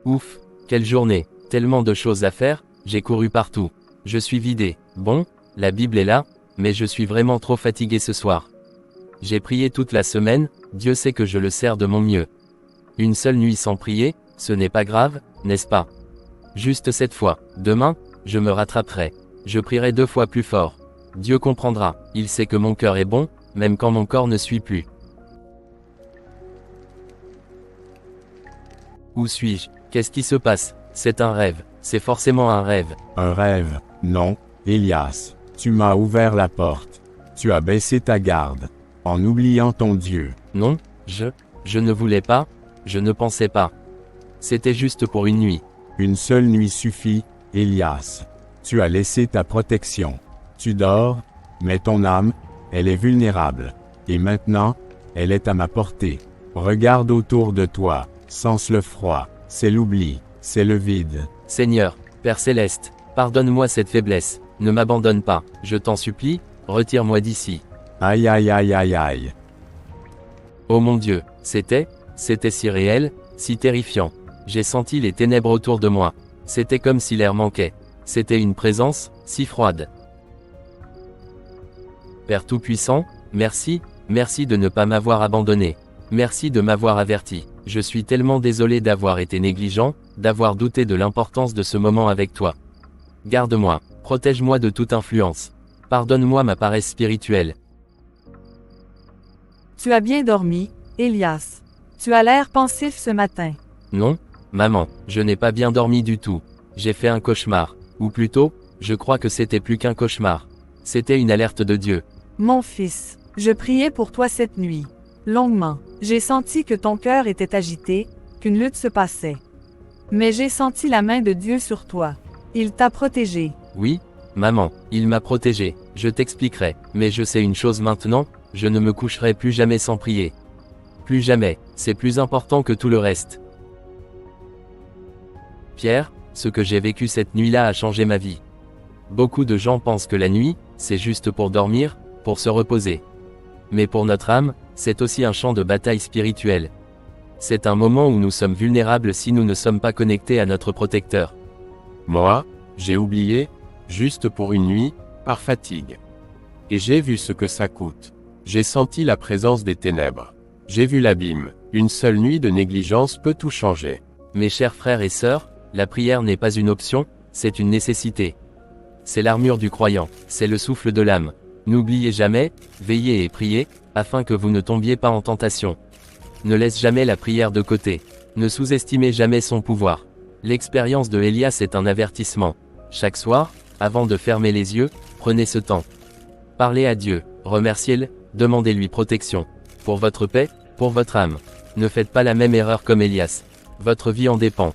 Ouf, quelle journée, tellement de choses à faire, j'ai couru partout. Je suis vidé. Bon, la Bible est là, mais je suis vraiment trop fatigué ce soir. J'ai prié toute la semaine, Dieu sait que je le sers de mon mieux. Une seule nuit sans prier, ce n'est pas grave, n'est-ce pas? Juste cette fois, demain, je me rattraperai. Je prierai 2 fois plus fort. Dieu comprendra, il sait que mon cœur est bon, même quand mon corps ne suit plus. Où suis-je? Qu'est-ce qui se passe? C'est un rêve, c'est forcément un rêve. Un rêve? Non, Elias, tu m'as ouvert la porte. Tu as baissé ta garde, en oubliant ton Dieu. Non, je ne voulais pas, je ne pensais pas. C'était juste pour une nuit. Une seule nuit suffit, Elias. Tu as laissé ta protection. Tu dors, mais ton âme, elle est vulnérable. Et maintenant, elle est à ma portée. Regarde autour de toi, sens le froid, c'est l'oubli, c'est le vide. Seigneur, Père Céleste, pardonne-moi cette faiblesse, ne m'abandonne pas, je t'en supplie, retire-moi d'ici. Aïe aïe aïe aïe aïe. Oh mon Dieu, c'était si réel, si terrifiant. J'ai senti les ténèbres autour de moi. C'était comme si l'air manquait. C'était une présence, si froide. Père Tout-Puissant, merci, merci de ne pas m'avoir abandonné. Merci de m'avoir averti. Je suis tellement désolé d'avoir été négligent, d'avoir douté de l'importance de ce moment avec toi. Garde-moi, protège-moi de toute influence. Pardonne-moi ma paresse spirituelle. Tu as bien dormi, Elias. Tu as l'air pensif ce matin. Non, maman, je n'ai pas bien dormi du tout. J'ai fait un cauchemar. Ou plutôt, je crois que c'était plus qu'un cauchemar. C'était une alerte de Dieu. Mon fils, je priais pour toi cette nuit. Longuement. J'ai senti que ton cœur était agité, qu'une lutte se passait. Mais j'ai senti la main de Dieu sur toi. Il t'a protégé. Oui, maman, il m'a protégé. Je t'expliquerai. Mais je sais une chose maintenant, je ne me coucherai plus jamais sans prier. Plus jamais, c'est plus important que tout le reste. Pierre, ce que j'ai vécu cette nuit-là a changé ma vie. Beaucoup de gens pensent que la nuit, c'est juste pour dormir, pour se reposer. Mais pour notre âme, c'est aussi un champ de bataille spirituelle. C'est un moment où nous sommes vulnérables si nous ne sommes pas connectés à notre protecteur. Moi, j'ai oublié, juste pour une nuit, par fatigue. Et j'ai vu ce que ça coûte. J'ai senti la présence des ténèbres. J'ai vu l'abîme. Une seule nuit de négligence peut tout changer. Mes chers frères et sœurs, la prière n'est pas une option, c'est une nécessité. C'est l'armure du croyant, c'est le souffle de l'âme. N'oubliez jamais, veillez et priez, afin que vous ne tombiez pas en tentation. Ne laisse jamais la prière de côté. Ne sous-estimez jamais son pouvoir. L'expérience de Elias est un avertissement. Chaque soir, avant de fermer les yeux, prenez ce temps. Parlez à Dieu, remerciez-le, demandez-lui protection. Pour votre paix, pour votre âme. Ne faites pas la même erreur comme Elias. Votre vie en dépend.